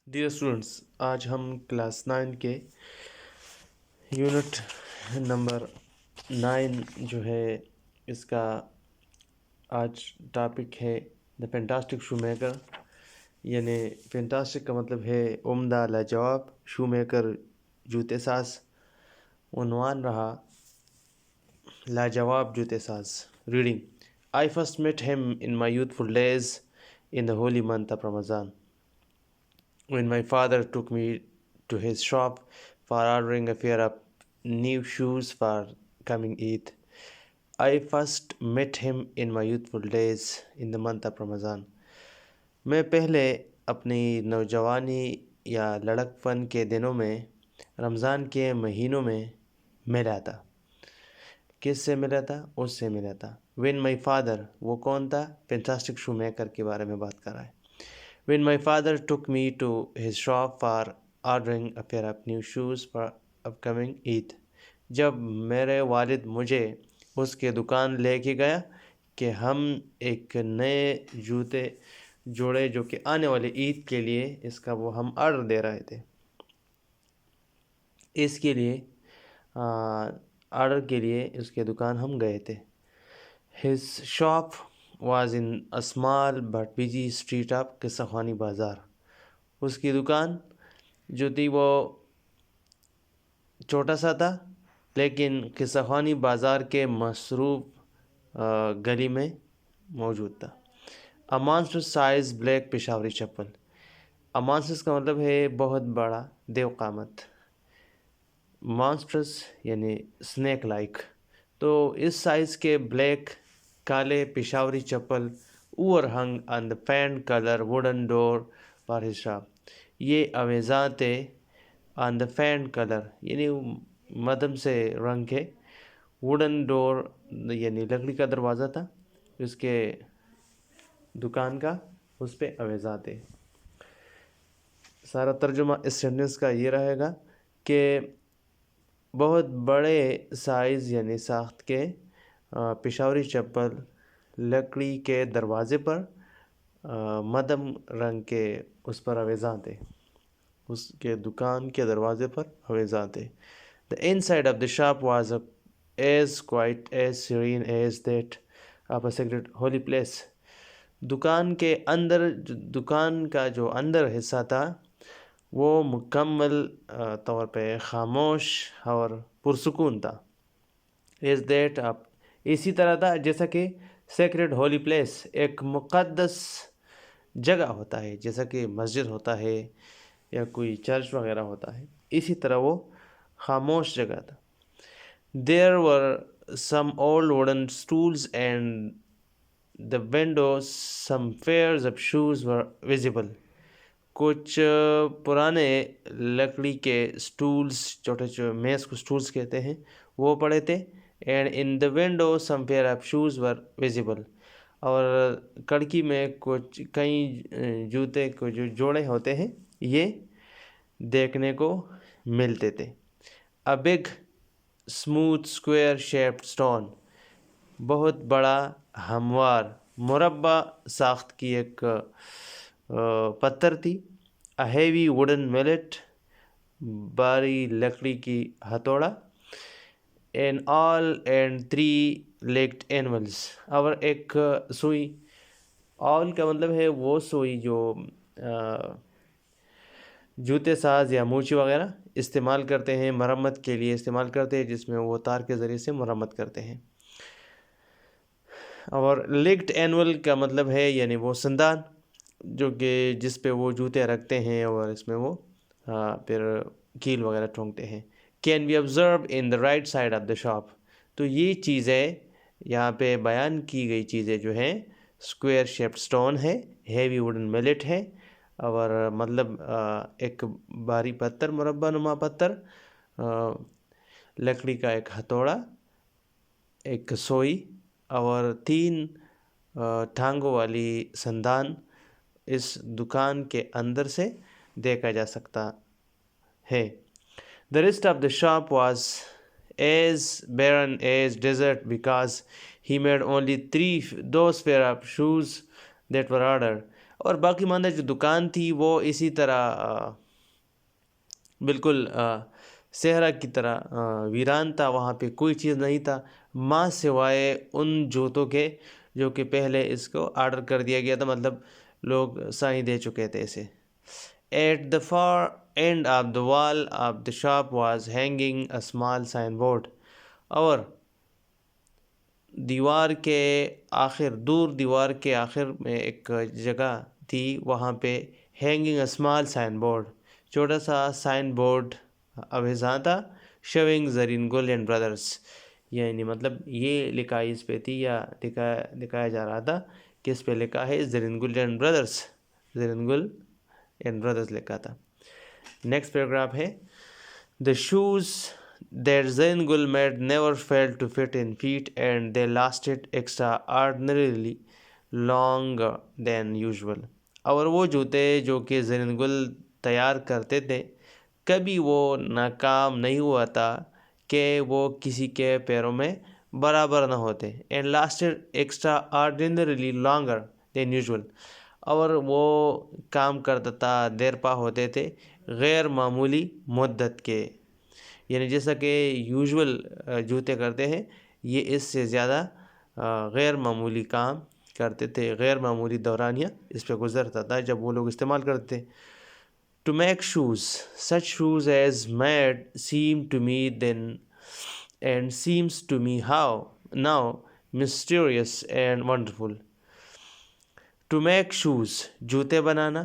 Dear students, آج ہم class 9 کے یونٹ نمبر 9 جو ہے اس کا آج ٹاپک ہے دا فینٹاسٹک شو میکر. یعنی فینٹاسٹک کا مطلب ہے عمدہ، لاجواب. شو میکر جوتے ساز. عنوان رہا لاجواب جوتے ساز. Reading. I first met him in my youthful days in the holy month of Ramadan, when my father took me to his shop for ordering a pair of new shoes for coming Eid. I first met him in my youthful days in the month of Ramadan. میں پہلے اپنی نوجوانی یا لڑک پن کے دنوں میں رمضان کے مہینوں میں ملا تھا. کس سے ملا تھا؟ اس سے ملا تھا. when my father، وہ کون تھا؟ فینٹاسٹک شو میکر کے بارے میں بات کر رہا ہے. when my father took me to his shop for ordering a pair of new shoes for upcoming Eid. جب میرے والد مجھے اس کے دکان لے کے گیا کہ ہم ایک نئے جوتے جوڑے جو کہ آنے والے عید کے لیے اس کا وہ ہم آرڈر دے رہے تھے. اس کے لیے آرڈر کے لیے اس کے دکان ہم گئے تھے. his shop was in a small but busy street of قصہ خوانی بازار. اس کی دکان جو تھی وہ چھوٹا سا تھا لیکن قصہ خوانی بازار کے مصروف گلی میں موجود تھا. a monstrous size black پشاوری چپل. a monstrous کا مطلب ہے بہت بڑا، دیو قامت. monstrous یعنی snake like. تو اس سائز کے بلیک کالے پشاوری چپل over hung on the paint colour wooden door for his shop. یہ آویزاں تھے آن دا پینٹ کلر یعنی مدم سے رنگ کے، ووڈن ڈور یعنی لکڑی کا دروازہ تھا اس کے دکان کا، اس پہ آویزاں تھے. سارا ترجمہ اس سینٹنس کا یہ رہے گا کہ بہت بڑے سائز یعنی ساخت کے پشاوری چپل لکڑی کے دروازے پر مدم رنگ کے اس پر آویزاں تھے، اس کے دکان کے دروازے پر آویزاں تھے. The inside of the shop was as quiet as serene as that of a sacred holy place. دکان کے اندر، دکان کا جو اندر حصہ تھا وہ مکمل طور پہ خاموش اور پرسکون تھا. as that of، اسی طرح تھا جیسا کہ سیکرڈ ہولی پلیس، ایک مقدس جگہ ہوتا ہے، جیسا کہ مسجد ہوتا ہے یا کوئی چرچ وغیرہ ہوتا ہے، اسی طرح وہ خاموش جگہ تھا. there were some old wooden stools and the windows some pairs of shoes were visible. کچھ پرانے لکڑی کے سٹولز، چھوٹے چھوٹے میز کو سٹولز کہتے ہیں، وہ پڑے تھے. and in the window some pair of shoes were visible. اور کڑکی میں کچھ کئی جوتے کو جو جوڑے ہوتے ہیں یہ دیکھنے کو ملتے تھے. a big smooth square shaped stone، بہت بڑا ہموار مربع ساخت کی ایک پتھر تھی. a heavy wooden mallet، باری لکڑی کی ہتھوڑا. an awl and 3 legged animals، اور ایک سوئی. آول کا مطلب ہے وہ سوئی جو جوتے ساز یا موچی وغیرہ استعمال کرتے ہیں، مرمت کے لیے استعمال کرتے ہیں، جس میں وہ تار کے ذریعے سے مرمت کرتے ہیں. اور لیگڈ اینول کا مطلب ہے یعنی وہ سندان جو کہ جس پہ وہ جوتے رکھتے ہیں اور اس میں وہ پھر کیل وغیرہ ٹھونکتے ہیں. Can be observe in the right side of the shop. تو یہ چیزیں یہاں پہ بیان کی گئی چیزیں جو ہیں، اسکوائر شیپڈ سٹون ہے، ہیوی ووڈن میلٹ ہے، اور مطلب ایک بھاری پتھر، مربع نما پتھر، لکڑی کا ایک ہتھوڑا، ایک سوئی اور 3 ٹانگوں والی سندان اس دکان کے اندر سے دیکھا جا سکتا ہے. The rest of the shop was as barren as desert because he made only those pair of shoes that were ordered. اور باقی ماندہ جو دکان تھی وہ اسی طرح بالکل صحرا کی طرح ویران تھا، وہاں پہ کوئی چیز نہیں تھا ماں سوائے ان جوتوں کے جو کہ پہلے اس کو آرڈر کر دیا گیا تھا، مطلب لوگ سائیں دے چکے تھے اسے. At the far end of the wall of the shop was hanging a small signboard. اور دیوار کے آخر میں ایک جگہ تھی، وہاں پہ hanging a small signboard، چھوٹا سا سائن بورڈ اویزاں تھا، showing Zareen Gul and brothers, یعنی مطلب یہ لکھائی اس پہ تھی یا دکھایا جا رہا تھا کہ اس پہ لکھا ہے Zareen Gul and brothers, Zareen Gul and brothers لکھا تھا. نیکسٹ پیراگراف ہے The shoes that Zaingul made never failed to fit in feet and they lasted extraordinarily longer than usual. اور وہ جوتے جو کہ زینگل تیار کرتے تھے کبھی وہ ناکام نہیں ہوا تھا کہ وہ کسی کے پیروں میں برابر نہ ہوتے. And lasted extraordinarily longer than usual. اور وہ کام کرتا تھا، دیر پا ہوتے تھے غیر معمولی مدت کے، یعنی جیسا کہ یوزول جوتے کرتے ہیں یہ اس سے زیادہ غیر معمولی کام کرتے تھے، غیر معمولی دورانیہ اس پہ گزرتا تھا جب وہ لوگ استعمال کرتے تھے. To make shoes, such shoes as made seem to me then and seems to me how now mysterious and wonderful. To make shoes جوتے بنانا،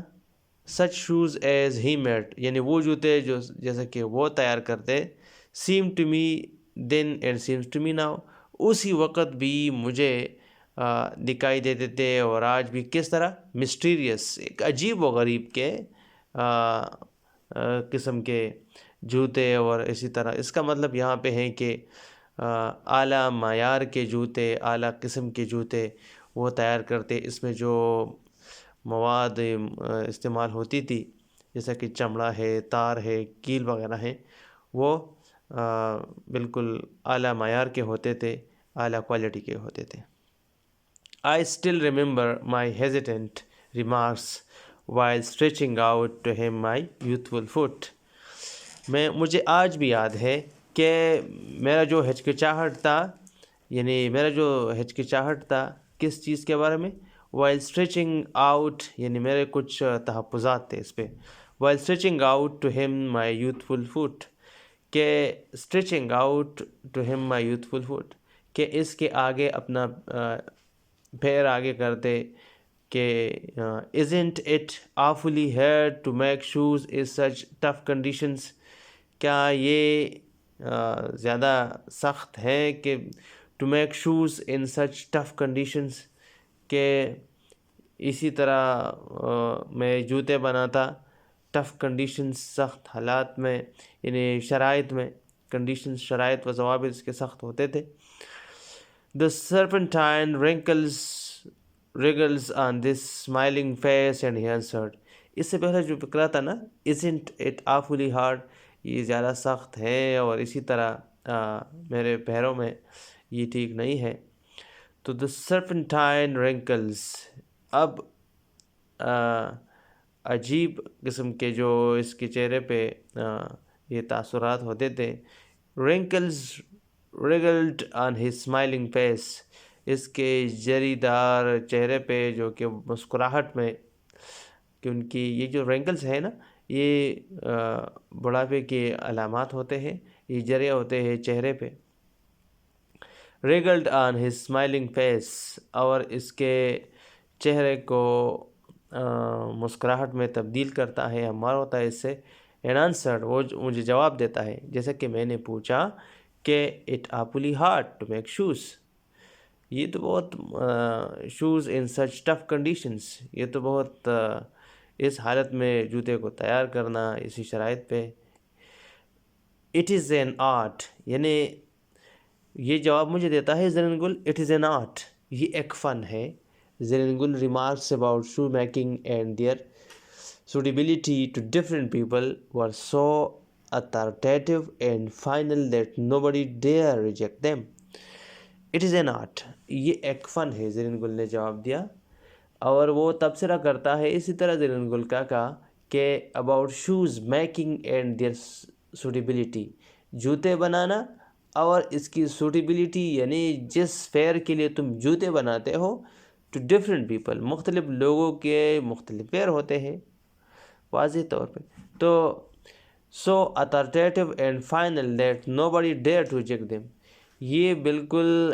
such shoes as he made یعنی وہ جوتے جو جیسا کہ وہ تیار کرتے، seem to me then and seems to me now اسی وقت بھی مجھے دکھائی دیتے تھے اور آج بھی کس طرح mysterious، ایک عجیب و غریب کے قسم کے جوتے. اور اسی طرح اس کا مطلب یہاں پہ ہے کہ اعلیٰ معیار کے جوتے، اعلیٰ قسم کے جوتے وہ تیار کرتے، اس میں جو مواد استعمال ہوتی تھی جیسا کہ چمڑا ہے، تار ہے، کیل وغیرہ ہیں، وہ بالکل اعلیٰ معیار کے ہوتے تھے، اعلیٰ کوالٹی کے ہوتے تھے. I still remember my hesitant remarks while stretching out to him my youthful foot. مجھے آج بھی یاد ہے کہ میرا جو ہچکچاہٹ تھا کس چیز کے بارے میں، while stretching out یعنی میرے کچھ تحفظات تھے اس پہ، while stretching out to him my youthful foot کہ stretching out to him my youthful foot کہ اس کے آگے اپنا پیر آگے کرتے کہ isn't it awfully hard to make shoes in such tough conditions، کیا یہ زیادہ سخت ہے کہ to make shoes in such tough conditions کہ اسی طرح میں جوتے بناتا ٹف کنڈیشنز، سخت حالات میں، یعنی شرائط میں، کنڈیشنز شرائط و ضوابط اس کے سخت ہوتے تھے. The serpentine wriggles on this smiling face and he answered. اس سے پہلے جو فکرہ تھا نا isn't it awfully hard، یہ زیادہ سخت ہے اور اسی طرح میرے پیروں میں یہ ٹھیک نہیں ہے. تو the serpentine wrinkles، اب عجیب قسم کے جو اس کے چہرے پہ یہ تاثرات ہوتے تھے. wrinkles wriggled on his smiling face، اس کے جری دار چہرے پہ جو کہ مسکراہٹ میں، کہ ان کی یہ جو wrinkles ہے نا یہ بڑھاپے کے علامات ہوتے ہیں، یہ جرے ہوتے ہیں چہرے پہ. wriggled on his smiling face اور اس کے چہرے کو مسکراہٹ میں تبدیل کرتا ہے، ہمار ہوتا ہے اس سے. and answered، وہ مجھے جواب دیتا ہے جیسا کہ میں نے پوچھا کہ it awfully hard to make shoes، یہ تو بہت shoes in such tough conditions، یہ تو بہت اس حالت میں جوتے کو تیار کرنا اسی شرائط پہ. it is an art، یعنی یہ جواب مجھے دیتا ہے زرنگل it is an art، یہ ایک فن ہے. زرنگل remarks about shoe making and their suitability to different people were so authoritative and final that nobody dare reject them. It is an art، یہ ایک فن ہے، زرنگل نے جواب دیا اور وہ تبصرہ کرتا ہے اسی طرح زر الگلکا کا کہ about shoes making and their suitability, جوتے بنانا اور اس کی سوٹیبلٹی، یعنی جس فیئر کے لیے تم جوتے بناتے ہو، ٹو ڈفرینٹ پیپل، مختلف لوگوں کے مختلف فیئر ہوتے ہیں واضح طور پہ. تو so authoritative and final that nobody dare to reject them, یہ بالکل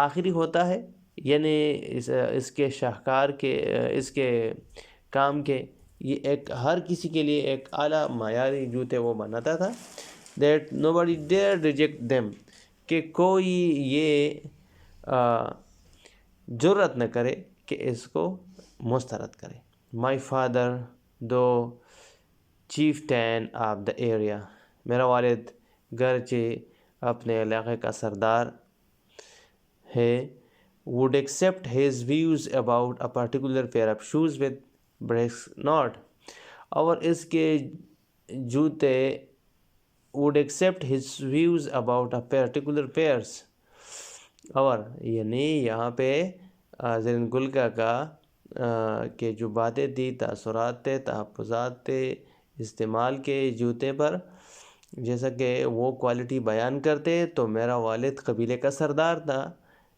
آخری ہوتا ہے، یعنی اس کے شاہکار کے، اس کے کام کے، یہ ایک ہر کسی کے لیے ایک اعلیٰ معیاری جوتے وہ بناتا تھا. That nobody dare reject them, کہ کوئی یہ جرأت نہ کرے کہ اس کو مسترد کرے. My father though chieftain of the area, میرا والد گرچہ اپنے علاقے کا سردار ہے، would accept his views about a particular pair of shoes with brace knot، اور اس کے جوتے would accept his views about a particular pairs، اور یعنی یہاں پہ زر الگلکا کا کہ جو باتیں تھی، تاثرات تھے، تحفظات تھے استعمال کے جوتے پر، جیسا کہ وہ کوالٹی بیان کرتے. تو میرا والد قبیلے کا سردار تھا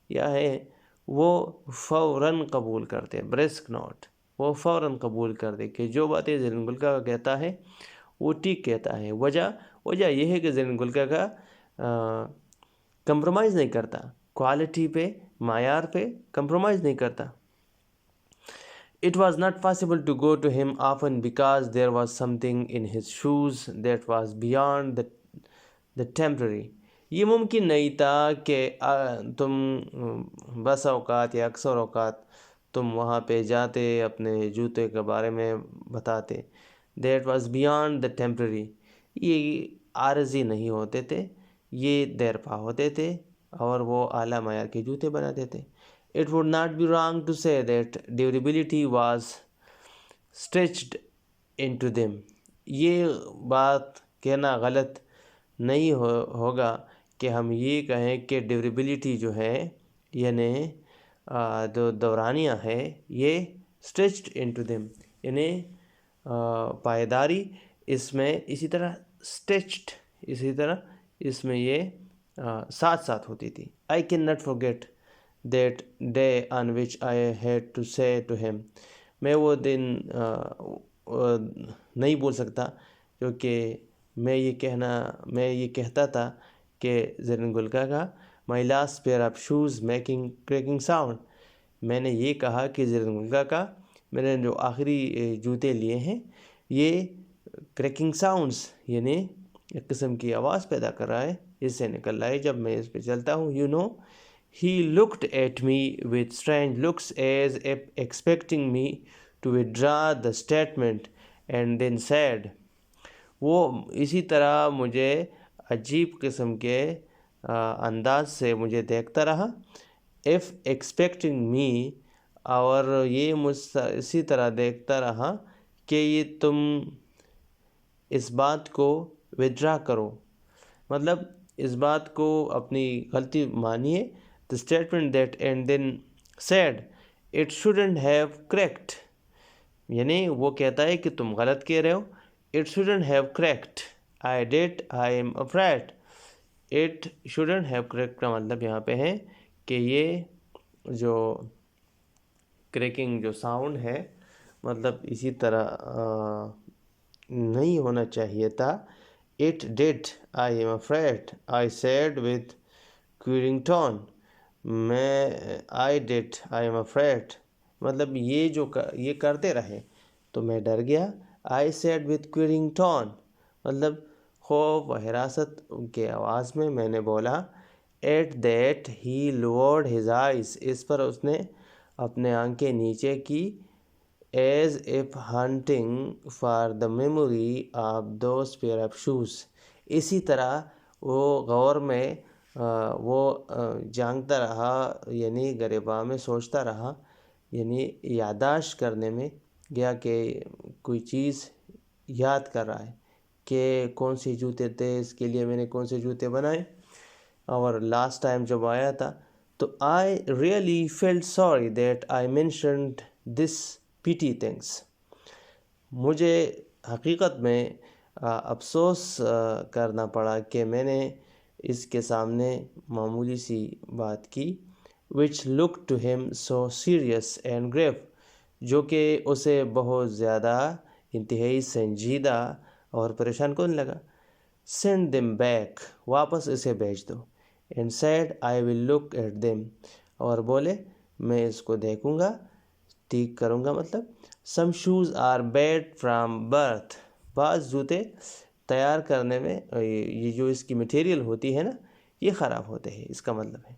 یا ہے، وہ فوراً قبول کرتے، برسک نوٹ، وہ فوراً قبول کرتے کہ جو باتیں زر الگلکا کا کہتا ہے وہ ٹھیک کہتا ہے. وجہ یہ ہے کہ زر الگلکا کا کمپرومائز نہیں کرتا، کوالٹی پہ، معیار پہ کمپرومائز نہیں کرتا. It was not possible to go to him often because there was something in his shoes that was beyond the temporary. یہ ممکن نہیں تھا کہ تم بس اوقات یا اکثر اوقات تم وہاں پہ جاتے، اپنے جوتے کے بارے میں بتاتے. That was beyond the temporary، یہ عارضی نہیں ہوتے تھے، یہ دیرپا ہوتے تھے اور وہ اعلیٰ معیار کے جوتے بناتے تھے. It would not be wrong to say that durability was stitched into them، یہ بات کہنا غلط نہیں ہوگا کہ ہم یہ کہیں کہ ڈیوریبلٹی جو ہے، یعنی جو دورانیہ ہے، یہ stitched into them، یعنی پائیداری اس میں اسی طرح stitched، اسی طرح اس میں یہ ساتھ ساتھ ہوتی تھی. I cannot forget that day on which I had to say to him، میں وہ دن نہیں بھول سکتا کیونکہ میں یہ کہتا تھا کہ زر الگلکا کا my last pair of shoes making cracking sound، میں نے یہ کہا کہ زر الگلکا کا میں نے جو آخری جوتے لیے ہیں یہ کریکنگ ساؤنڈس، یعنی ایک قسم کی آواز پیدا کر رہا ہے، اس سے نکل رہا ہے جب میں اس پہ چلتا ہوں. He looked at me with strange looks as if expecting me to withdraw the statement and then said، وہ اسی طرح مجھے عجیب قسم کے انداز سے مجھے دیکھتا رہا. if expecting me، اور یہ مجھ سے اسی طرح دیکھتا رہا کہ یہ تم اس بات کو withdraw کرو، مطلب اس بات کو اپنی غلطی مانیے. The statement that and then said it shouldn't have cracked، یعنی وہ کہتا ہے کہ تم غلط کہہ رہے ہو. It shouldn't have cracked، I did، I am afraid. It shouldn't have cracked کا مطلب یہاں پہ ہے کہ یہ جو کریکنگ جو ساؤنڈ ہے، مطلب اسی طرح نہیں ہونا چاہیے تھا. It did، I am afraid، I said with queering tone، I did، I am afraid، مطلب یہ کرتے رہے تو میں ڈر گیا. I said with queering tone، مطلب خوف و حراست کے آواز میں نے بولا. At that he lowered his eyes، اس پر اس نے اپنے آنکھیں نیچے کی. As if hunting for the memory of those pair of shoes، اسی طرح وہ غور میں وہ جانگتا رہا، یعنی گریباں میں سوچتا رہا، یعنی یادداشت کرنے میں گیا کہ کوئی چیز یاد کر رہا ہے کہ کون سے جوتے تھے، اس کے لیے میں نے کون سے جوتے بنائے. اور لاسٹ ٹائم جب آیا تھا تو I really felt sorry that I mentioned this petty things. مجھے حقیقت میں افسوس کرنا پڑا کہ میں نے اس کے سامنے معمولی سی بات کی which looked to him so serious and grave، جو کہ اسے بہت زیادہ انتہائی سنجیدہ اور پریشان کن لگا. send them back، واپس اسے بھیج دو. and said I will look at them، اور بولے میں اس کو دیکھوں گا، ٹھیک کروں گا. مطلب some shoes are bad from birth، بعض جوتے تیار کرنے میں یہ جو اس کی مٹیریل ہوتی ہے نا یہ خراب ہوتے ہیں، اس کا مطلب ہے.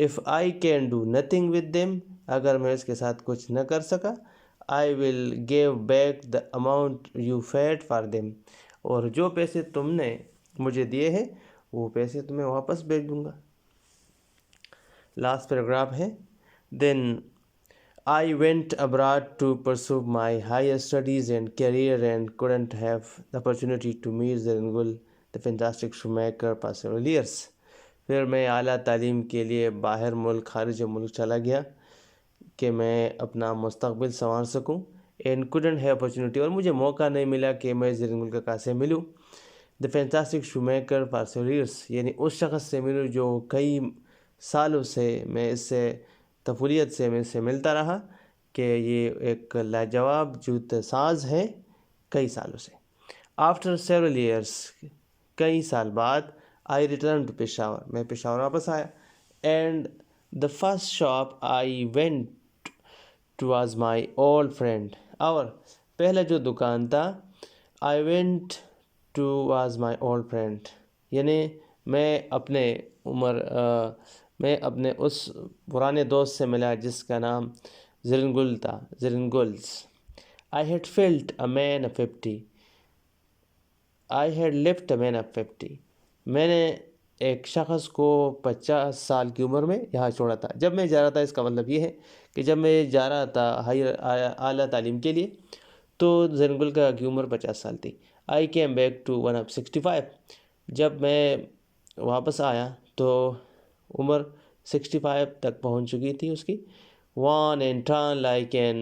if I can do nothing with them، اگر میں اس کے ساتھ کچھ نہ کر سکا I will give back the amount you paid for them، اور جو پیسے تم نے مجھے دیے ہیں وہ پیسے تمہیں واپس بھیج دوں گا. لاسٹ پیراگراف ہے then I went abroad to pursue my higher studies and career and couldn't have the opportunity to meet Zerngul, the fantastic shoemaker, for several years. پھر میں اعلیٰ تعلیم کے لیے باہر ملک خارج ملک چلا گیا کہ میں اپنا مستقبل سنوار سکوں. and couldn't have opportunity، اور مجھے موقع نہیں ملا کہ میں زرنگل کاکا سے ملوں. the fantastic shoemaker for several years، یعنی اس شخص سے ملوں جو کئی سالوں سے میں اس سے طفولیت سے میں اس سے ملتا رہا کہ یہ ایک لاجواب جوتے ساز ہے کئی سالوں سے. after several years، کئی سال بعد I returned to پشاور، میں پشاور واپس آیا. and the first shop I went to was my old friend، اور پہلا جو دکان تھا I went to was my old friend، یعنی میں اپنے اس پرانے دوست سے ملا جس کا نام زرنگل تھا، زرنگلز. I had felt a man of 50، I had left a man of 50، میں نے ایک شخص کو 50 سال کی عمر میں یہاں چھوڑا تھا. جب میں جا رہا تھا، اس کا مطلب یہ ہے کہ جب میں جا رہا تھا اعلیٰ تعلیم کے لیے تو زرنگل کا کی عمر 50 سال تھی. I came back to one of 65، جب میں واپس آیا تو عمر 65 تک پہنچ چکی تھی اس کی. worn and torn like an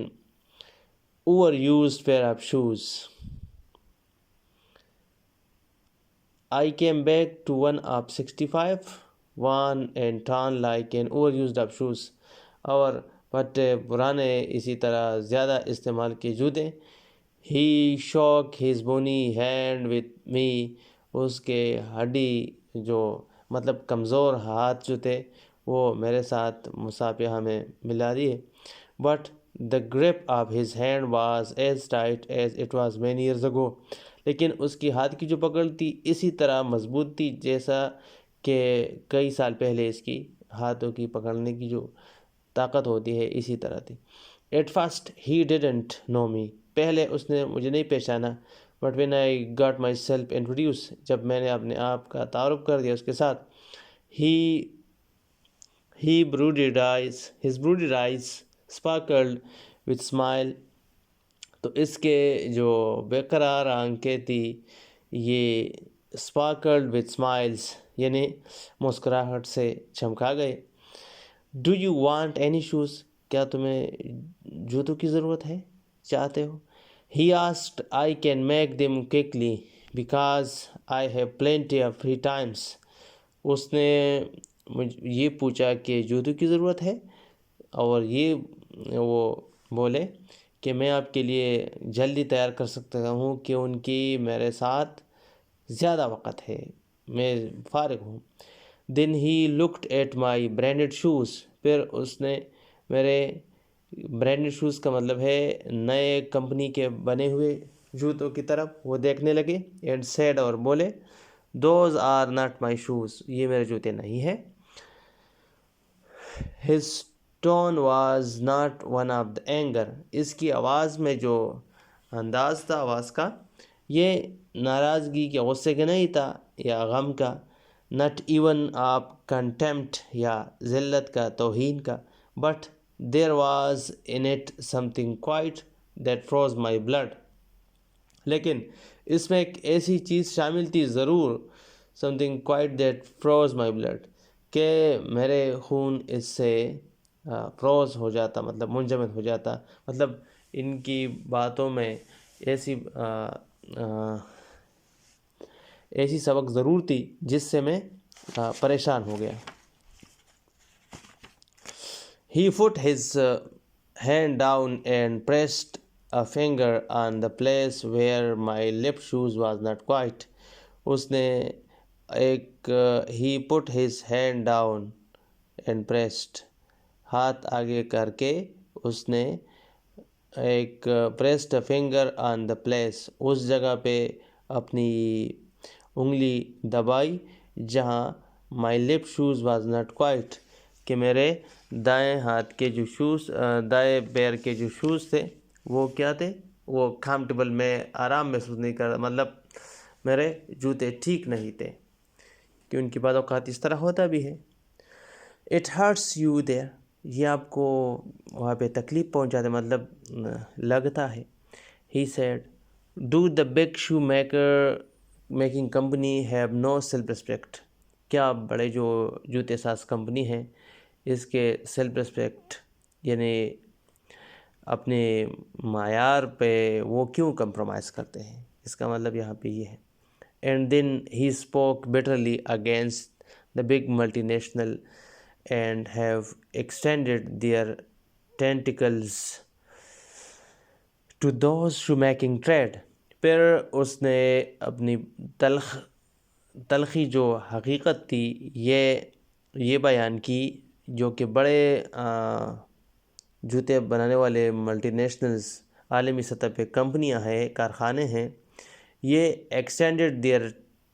overused pair of shoes. I came back to one of 65 worn and torn like an overused of shoes، اور پھٹے پرانے اسی طرح زیادہ استعمال کے جوتے. he shook his bony hand with me، اس کے ہڈی جو مطلب کمزور ہاتھ جو تھے وہ میرے ساتھ مصافحہ میں ملا دیے. but the grip of his hand was as tight as it was many years ago، لیکن اس کی ہاتھ کی جو پکڑ تھی اسی طرح مضبوط تھی جیسا کہ کئی سال پہلے اس کی ہاتھوں کی پکڑنے کی جو طاقت ہوتی ہے اسی طرح تھی. at first he didn't know me، پہلے اس نے مجھے نہیں پہچانا. but when I got myself introduced، جب میں نے اپنے آپ کا تعارف کر دیا اس کے ساتھ. his brooded eyes sparkled with smile، تو اس کے جو بےقرار آنکھیں تھی یہ sparkled with smiles، یعنی مسکراہٹ سے چمکا گئے. do you want any shoes، کیا تمہیں جوتوں کی ضرورت ہے، چاہتے ہو؟ he asked I can make them quickly because I have plenty of free times، اس نے یہ پوچھا کہ جوتوں کی ضرورت ہے اور یہ وہ بولے کہ میں آپ کے لیے جلدی تیار کر سکتا ہوں کہ ان کی میرے ساتھ زیادہ وقت ہے، میں فارغ ہوں. then he looked at my branded shoes، پھر اس نے میرے برانڈڈ شوز کا مطلب ہے نئے کمپنی کے بنے ہوئے جوتوں کی طرف وہ دیکھنے لگے. and said، اور بولے those are not my shoes، یہ میرے جوتے نہیں ہیں. his tone was not one of the anger، اس کی آواز میں جو انداز تھا آواز کا یہ ناراضگی کے غصے کا نہیں تھا یا غم کا. not even of contempt یا ذلت کا، توہین کا. but there was in it something quite that froze my blood، لیکن اس میں ایک ایسی چیز شامل تھی ضرور something quite that froze my blood، کہ میرے خون اس سے فروز ہو جاتا، مطلب منجمد ہو جاتا، مطلب ان کی باتوں میں ایسی سبق ضرور تھی جس سے میں پریشان ہو گیا. He put his hand down and pressed a finger on the place where my left shoes was not quite. اس نے he put his hand down and pressed، ہاتھ آگے کر کے اس نے pressed a finger on the place، اس جگہ پہ اپنی انگلی دبائی جہاں my left shoes was not quite، کہ میرے دائیں ہاتھ کے جو دائیں پیر کے جو شوز تھے وہ کیا تھے، وہ کمفرٹیبل، میں آرام محسوس نہیں کر رہا، مطلب میرے جوتے ٹھیک نہیں تھے، کہ ان کی بعض اوقات اس طرح ہوتا بھی ہے. It hurts you there، یہ آپ کو وہاں پہ تکلیف پہنچاتے، مطلب لگتا ہے. He said, do the big shoe making company have no self-respect؟ کیا بڑے جو جوتے ساز کمپنی ہیں اس کے سیلف ریسپیکٹ یعنی اپنے معیار پہ وہ کیوں کمپرومائز کرتے ہیں؟ اس کا مطلب یہاں پہ یہ ہے. And then he spoke bitterly against the big multi national and have extended their tentacles to those shoe making trade. پھر اس نے اپنی تلخی جو حقیقت تھی یہ بیان کی، جو کہ بڑے جوتے بنانے والے ملٹی نیشنلز عالمی سطح پہ کمپنیاں ہیں، کارخانے ہیں، یہ extended their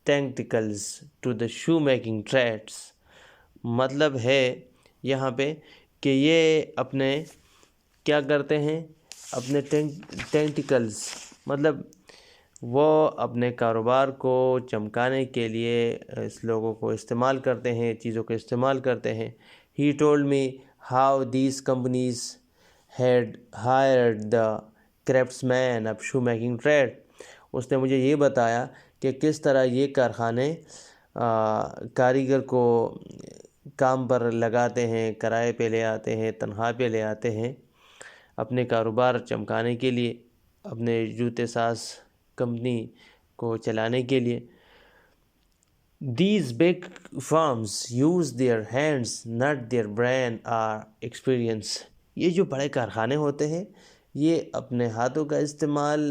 tentacles to the shoe making trades, مطلب ہے یہاں پہ کہ یہ اپنے کیا کرتے ہیں، اپنے ٹینٹیکلز، مطلب وہ اپنے کاروبار کو چمکانے کے لیے اس لوگوں کو استعمال کرتے ہیں، چیزوں کو استعمال کرتے ہیں. He told me how these companies had hired the craftsmen of shoemaking trade. اس نے مجھے یہ بتایا کہ کس طرح یہ کارخانے کاریگر کو کام پر لگاتے ہیں، کرائے پہ لے آتے ہیں، تنخواہ پہ لے آتے ہیں اپنے کاروبار چمکانے کے لیے، اپنے جوتے ساز کمپنی کو چلانے کے لیے. These big firms use their hands, not their brain or experience. یہ جو بڑے کارخانے ہوتے ہیں یہ اپنے ہاتھوں کا استعمال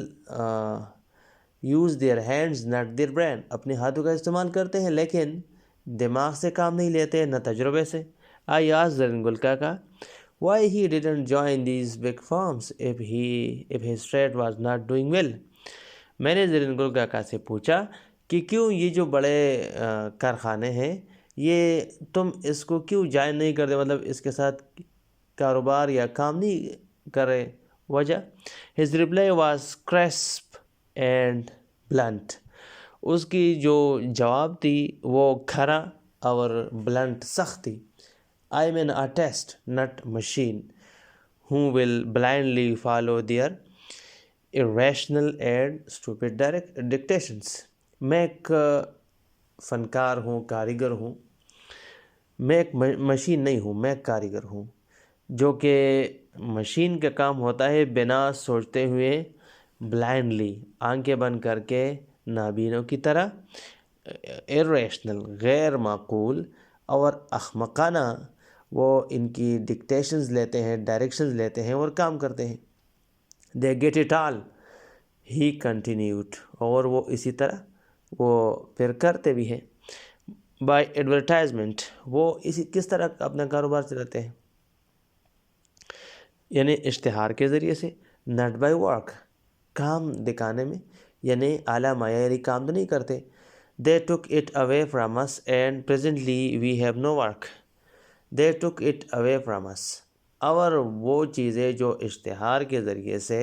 use their hands, not their brain، اپنے ہاتھوں کا استعمال کرتے ہیں لیکن دماغ سے کام نہیں لیتے، نہ تجربے سے. I asked Zareen Gul Kaka why he didn't join these big firms if his trade was not doing well. میں نے زرین گل کاکا سے پوچھا کہ کیوں یہ جو بڑے کارخانے ہیں یہ تم اس کو کیوں جوائن نہیں کرتے، مطلب اس کے ساتھ کاروبار یا کام نہیں کرے. وجہ his reply was crisp and blunt، اس کی جو جواب تھی وہ کھرا اور بلنٹ، سخت تھی. I'm an artist, not machine, who will blindly follow their irrational and stupid dictations. میں ایک فنکار ہوں، کاریگر ہوں، میں ایک مشین نہیں ہوں، میں ایک کاریگر ہوں، جو کہ مشین کا کام ہوتا ہے بنا سوچتے ہوئے، بلائنڈلی، آنکھیں بند کر کے، نابینوں کی طرح، irrational، غیر معقول اور احمقانہ وہ ان کی ڈکٹیشنز لیتے ہیں، ڈائریکشنز لیتے ہیں اور کام کرتے ہیں. they get it all، he continued، اور وہ اسی طرح وہ پھر کرتے بھی ہیں. by advertisement، وہ کس طرح اپنا کاروبار چلاتے ہیں، یعنی اشتہار کے ذریعے سے. not by work، کام دکھانے میں، یعنی اعلیٰ معیاری کام تو نہیں کرتے. they took it away from us and presently we have no work. they took it away from us، اور وہ چیزیں جو اشتہار کے ذریعے سے،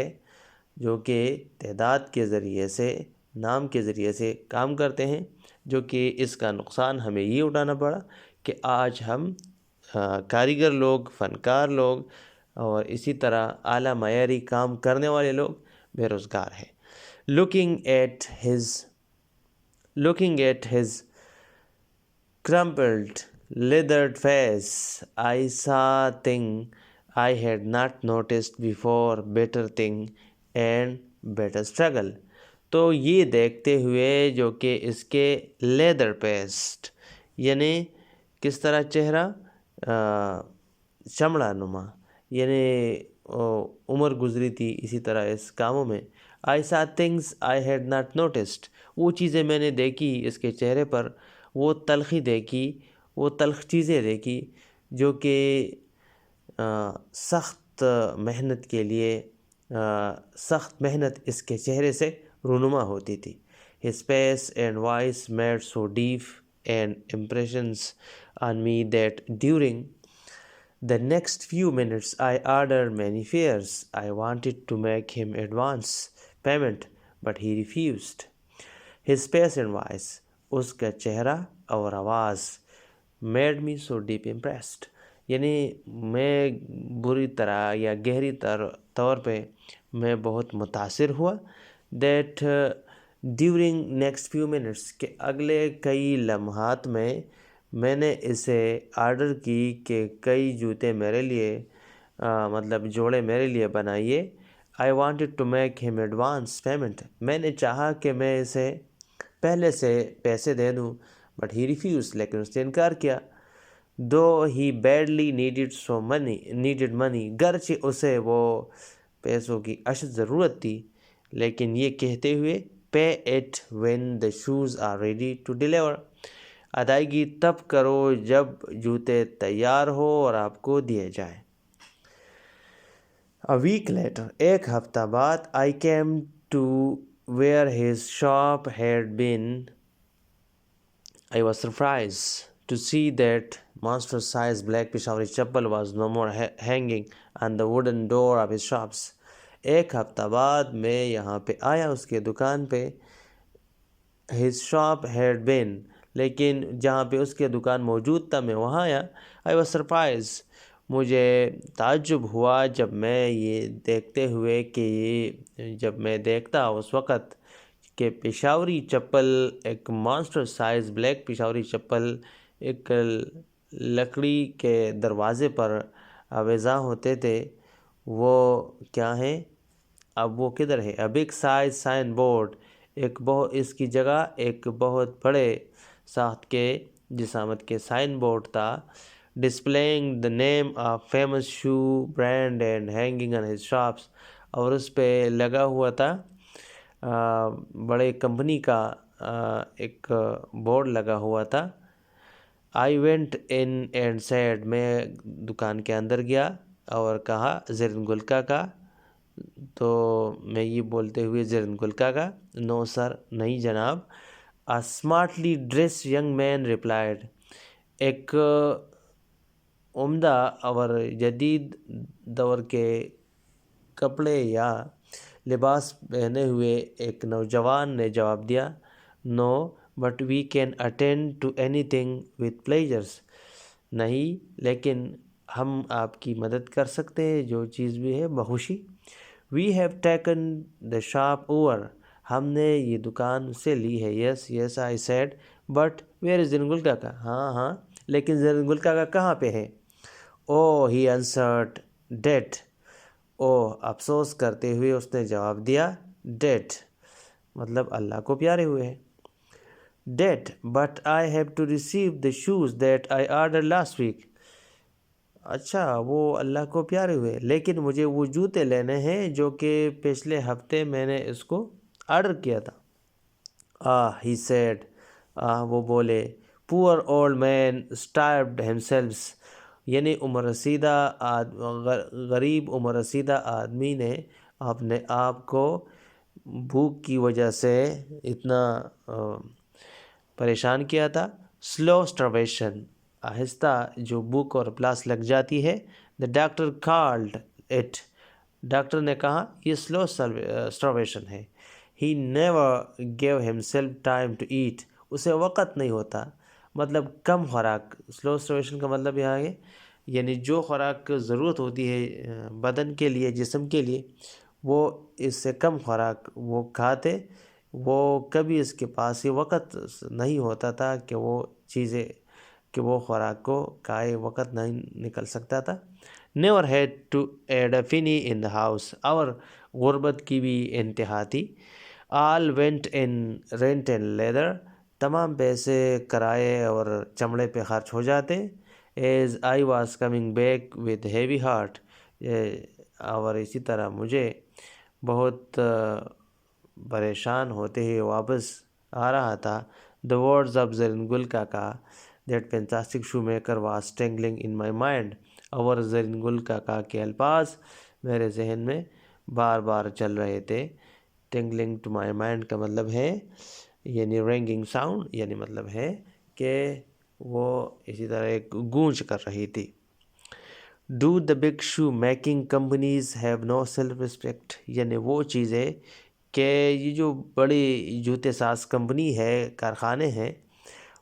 جو کہ تعداد کے ذریعے سے، نام کے ذریعے سے کام کرتے ہیں، جو کہ اس کا نقصان ہمیں یہ اٹھانا پڑا کہ آج ہم کاریگر لوگ، فنکار لوگ اور اسی طرح اعلیٰ معیاری کام کرنے والے لوگ بے روزگار ہیں. looking at his crumpled Leathered face. I saw thing I had not noticed before. Better thing and better struggle. تو یہ دیکھتے ہوئے جو کہ اس کے لیدر پیسٹ یعنی کس طرح چہرہ چمڑا نما یعنی عمر گزری تھی اسی طرح اس کاموں میں. I saw things I had not noticed. وہ چیزیں میں نے دیکھی اس کے چہرے پر, وہ تلخی دیکھی, وہ تلخ چیزیں دیکھی جو کہ سخت محنت کے لیے سخت محنت اس کے چہرے سے رونما ہوتی تھی. His face and voice made so deep an impressions on me that during the next few minutes I ordered many fares. I wanted to make him advance payment, but he refused. His face and voice, اس کا چہرہ اور آواز, made me so deep impressed. یعنی میں بری طرح یا گہری طور پہ میں بہت متاثر ہوا. That during next few minutes کہ اگلے کئی لمحات میں نے اسے آرڈر کی کہ کئی جوتے میرے لیے مطلب جوڑے میرے لیے بنائیے. I wanted to make him advance payment. میں نے چاہا کہ میں اسے پہلے سے پیسے دے دوں, but he refused. لیکن اس نے انکار کیا. Though he badly needed money. گرچہ اسے وہ پیسوں کی اشد ضرورت تھی, لیکن یہ کہتے ہوئے pay it when the shoes are ready to deliver. ادائیگی تب کرو جب جوتے تیار ہو اور آپ کو دیے جائیں. A week later, ایک ہفتہ بعد, I came to where his shop had been. I was surprised to see that monster-sized black Peshawari chappal was no more hanging on the wooden door of his shops. ایک ہفتہ بعد میں یہاں پہ آیا اس کے دکان پہ. His shop had been, لیکن جہاں پہ اس کے دکان موجود تھا میں وہاں آیا. I was surprised. مجھے تعجب ہوا جب میں یہ دیکھتے ہوئے کہ جب میں دیکھتا اس وقت کہ پشاوری چپل ایک مانسٹر سائز بلیک پشاوری چپل ایک لکڑی کے دروازے پر آویزاں ہوتے تھے, وہ کیا ہیں اب وہ کدھر ہے؟ A big size sign board, اس کی جگہ ایک بہت بڑے ساخت کے جسامت کے سائن بورڈ تھا. Displaying the name of famous shoe brand and hanging on his shops, اور اس پہ لگا ہوا تھا بڑے کمپنی کا ایک بورڈ لگا ہوا تھا. I went in and said, میں دکان کے اندر گیا اور کہا زرن گلکا کا, تو میں یہ بولتے ہوئے زرن گلکا کا, no sir, نہیں جناب. A smartly dressed young man replied. ایک عمدہ اور جدید دور کے کپڑے یا لباس پہنے ہوئے ایک نوجوان نے جواب دیا. No, but we can attend to anything with pleasures. نہیں, لیکن ہم آپ کی مدد کر سکتے ہیں جو چیز بھی ہے بخوشی. We have taken the shop over. ہم نے یہ دکان سے لی ہے. Yes, I said, but where is زرن گلکا کا؟ ہاں, لیکن زرن گلکا کا کہاں پہ ہے؟ Oh, he answered, dead. افسوس کرتے ہوئے اس نے جواب دیا, dead مطلب اللہ کو پیارے ہوئے ہیں. Dead, but I have to receive the shoes that I ordered last week. اچھا, وہ اللہ کو پیارے ہوئے, لیکن مجھے وہ جوتے لینے ہیں جو کہ پچھلے ہفتے میں نے اس کو آرڈر کیا تھا. He said, وہ بولے, poor old man starved himself. یعنی غریب عمر رسیدہ آدمی نے اپنے آپ کو بھوک کی وجہ سے اتنا پریشان کیا تھا. slow starvation, آہستہ جو بھوک اور پیاس لگ جاتی ہے. the doctor called it, doctor نے کہا یہ slow starvation ہے. he never gave himself time to eat, اسے وقت نہیں ہوتا, مطلب کم خوراک. slow starvation کا مطلب یہاں ہے یعنی جو خوراک ضرورت ہوتی ہے بدن کے لیے, جسم کے لیے, وہ اس سے کم خوراک وہ کھاتے. وہ کبھی اس کے پاس یہ وقت نہیں ہوتا تھا کہ وہ چیزیں کہ وہ خوراک کو کھائے وقت نہیں نکل سکتا تھا. نیور ہیڈ ٹو ایڈ اے فنی ان دا ہاؤس. اور غربت کی بھی انتہا تھی. All went in rent and leather. تمام پیسے کرائے اور چمڑے پہ خرچ ہو جاتے. As I was coming back with heavy heart. اور اسی طرح مجھے بہت پریشان ہوتے ہی واپس آ رہا تھا. The words of Zareen Gul Kaka, that fantastic shoemaker was tingling in my mind. اور زرین گل کاکا کے الفاظ میرے ذہن میں بار بار چل رہے تھے. tingling to my mind کا مطلب ہے یعنی ringing sound, یعنی مطلب ہے کہ وہ اسی طرح ایک گونج کر رہی تھی. Do the big shoe making companies have no self-respect. یعنی وہ چیزیں کہ یہ جو بڑی جوتے ساز کمپنی ہے, کارخانے ہیں,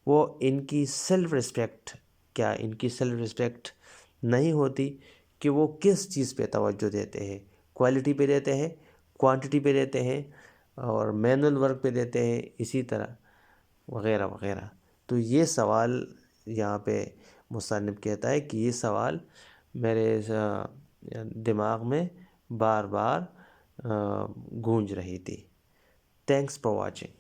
وہ ان کی سیلف رسپیکٹ, کیا ان کی سیلف رسپیکٹ نہیں ہوتی کہ وہ کس چیز پہ توجہ دیتے ہیں؟ کوالٹی پہ دیتے ہیں, کوانٹٹی پہ دیتے ہیں, اور مینول ورک پہ دیتے ہیں, اسی طرح وغیرہ وغیرہ. تو یہ سوال یہاں پہ مصنف کہتا ہے کہ یہ سوال میرے دماغ میں بار بار گونج رہی تھی. Thanks for watching.